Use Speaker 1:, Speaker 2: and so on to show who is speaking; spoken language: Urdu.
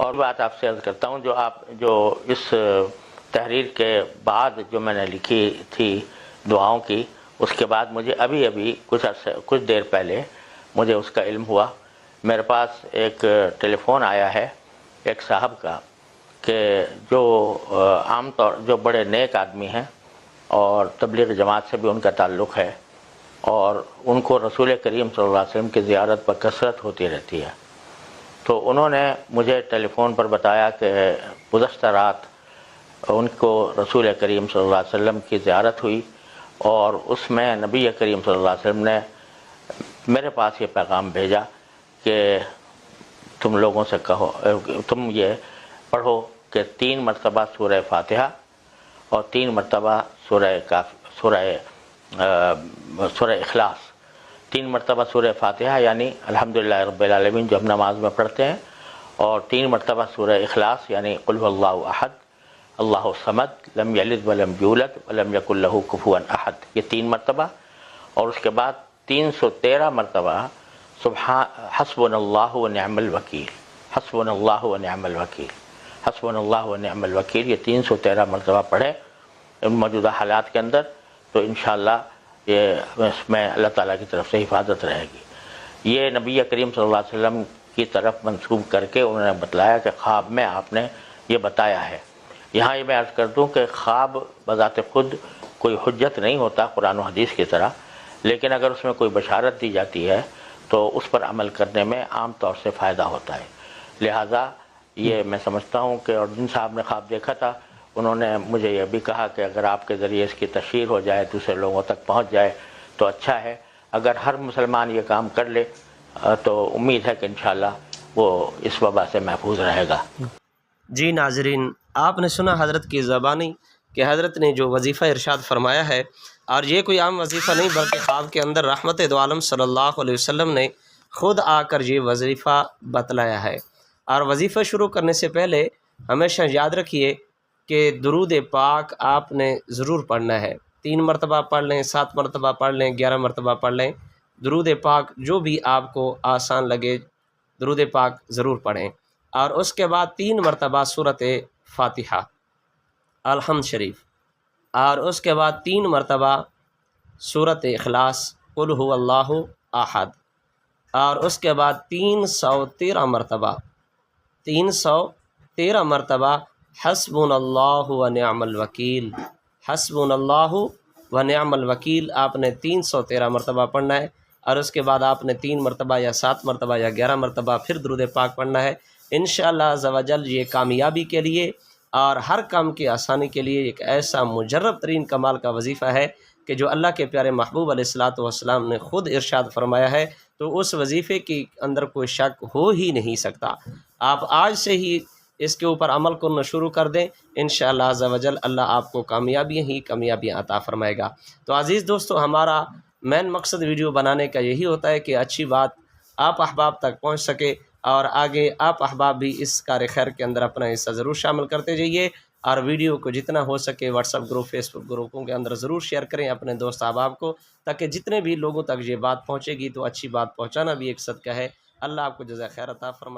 Speaker 1: اور بات آپ سے عرض کرتا ہوں، جو اس تحریر کے بعد جو میں نے لکھی تھی دعاؤں کی، اس کے بعد مجھے ابھی کچھ دیر پہلے مجھے اس کا علم ہوا۔ میرے پاس ایک ٹیلی فون آیا ہے ایک صاحب کا کہ جو عام طور جو بڑے نیک آدمی ہیں اور تبلیغ جماعت سے بھی ان کا تعلق ہے، اور ان کو رسول کریم صلی اللہ علیہ وسلم کی زیارت پر کثرت ہوتی رہتی ہے، تو انہوں نے مجھے ٹیلی فون پر بتایا کہ گزشتہ رات ان کو رسول کریم صلی اللہ علیہ وسلم کی زیارت ہوئی، اور اس میں نبی کریم صلی اللہ علیہ وسلم نے میرے پاس یہ پیغام بھیجا کہ تم لوگوں سے کہو، تم یہ پڑھو کہ 3 مرتبہ سورہ فاتحہ اور 3 مرتبہ سورہ اخلاص، 3 مرتبہ سورہ فاتحہ یعنی الحمدللہ رب العالمین جو ہم نماز میں پڑھتے ہیں، اور 3 مرتبہ سورہ اخلاص یعنی قل هو اللہ احد اللہ الصمد لم یلد ولم یولد ولم یکن لہ کفوا احد، یہ 3 مرتبہ، اور اس کے بعد 313 مرتبہ حسبنا اللہ ونعم الوکیل، حسبنا اللہ ونعم الوکیل، حسبنا اللہ ونعم الوکیل، یہ 313 مرتبہ پڑھے ان موجودہ حالات کے اندر، تو انشاءاللہ یہ اس میں اللہ تعالیٰ کی طرف سے حفاظت رہے گی۔ یہ نبی کریم صلی اللہ علیہ وسلم کی طرف منسوب کر کے انہوں نے بتلایا کہ خواب میں آپ نے یہ بتایا ہے۔ یہاں یہ میں عرض کر دوں کہ خواب بذات خود کوئی حجت نہیں ہوتا قرآن و حدیث کی طرح، لیکن اگر اس میں کوئی بشارت دی جاتی ہے تو اس پر عمل کرنے میں عام طور سے فائدہ ہوتا ہے۔ لہٰذا یہ میں سمجھتا ہوں کہ، اور جن صاحب نے خواب دیکھا تھا انہوں نے مجھے یہ بھی کہا کہ اگر آپ کے ذریعے اس کی تشہیر ہو جائے، دوسرے لوگوں تک پہنچ جائے تو اچھا ہے، اگر ہر مسلمان یہ کام کر لے تو امید ہے کہ انشاءاللہ وہ اس وبا سے محفوظ رہے گا۔
Speaker 2: جی ناظرین، آپ نے سنا حضرت کی زبانی کہ حضرت نے جو وظیفہ ارشاد فرمایا ہے، اور یہ کوئی عام وظیفہ نہیں بلکہ خواب کے اندر رحمت دو عالم صلی اللہ علیہ وسلم نے خود آ کر یہ وظیفہ بتلایا ہے۔ اور وظیفہ شروع کرنے سے پہلے ہمیشہ یاد رکھیے کہ درود پاک آپ نے ضرور پڑھنا ہے، 3 مرتبہ پڑھ لیں، 7 مرتبہ پڑھ لیں، 11 مرتبہ پڑھ لیں، درود پاک جو بھی آپ کو آسان لگے درود پاک ضرور پڑھیں، اور اس کے بعد 3 مرتبہ سورۃ فاتحہ الحمد شریف، اور اس کے بعد 3 مرتبہ سورۃ اخلاص قل هو اللہ احد، اور اس کے بعد 313 مرتبہ حسبنا اللہ ونعم الوکیل، حسبنا اللہ ونعم الوکیل آپ نے 313 مرتبہ پڑھنا ہے، اور اس کے بعد آپ نے 3 مرتبہ یا 7 مرتبہ یا 11 مرتبہ پھر درود پاک پڑھنا ہے۔ انشاءاللہ عز و جل یہ کامیابی کے لیے اور ہر کام کی آسانی کے لیے ایک ایسا مجرب ترین کمال کا وظیفہ ہے کہ جو اللہ کے پیارے محبوب علیہ الصلاۃ والسلام نے خود ارشاد فرمایا ہے، تو اس وظیفے کے اندر کوئی شک ہو ہی نہیں سکتا۔ آپ آج سے ہی اس کے اوپر عمل کرنا شروع کر دیں، انشاءاللہ عز و جل اللہ آپ کو کامیابیاں عطا فرمائے گا۔ تو عزیز دوستو، ہمارا مین مقصد ویڈیو بنانے کا یہی ہوتا ہے کہ اچھی بات آپ احباب تک پہنچ سکے، اور آگے آپ احباب بھی اس کار خیر کے اندر اپنا حصہ ضرور شامل کرتے جائیے، اور ویڈیو کو جتنا ہو سکے واٹس ایپ گروپ، فیس بک گروپوں کے اندر ضرور شیئر کریں اپنے دوست احباب کو، تاکہ جتنے بھی لوگوں تک یہ بات پہنچے گی تو اچھی بات پہنچانا بھی ایک صدقہ ہے۔ اللہ آپ کو جزائے خیر عطا فرمائے۔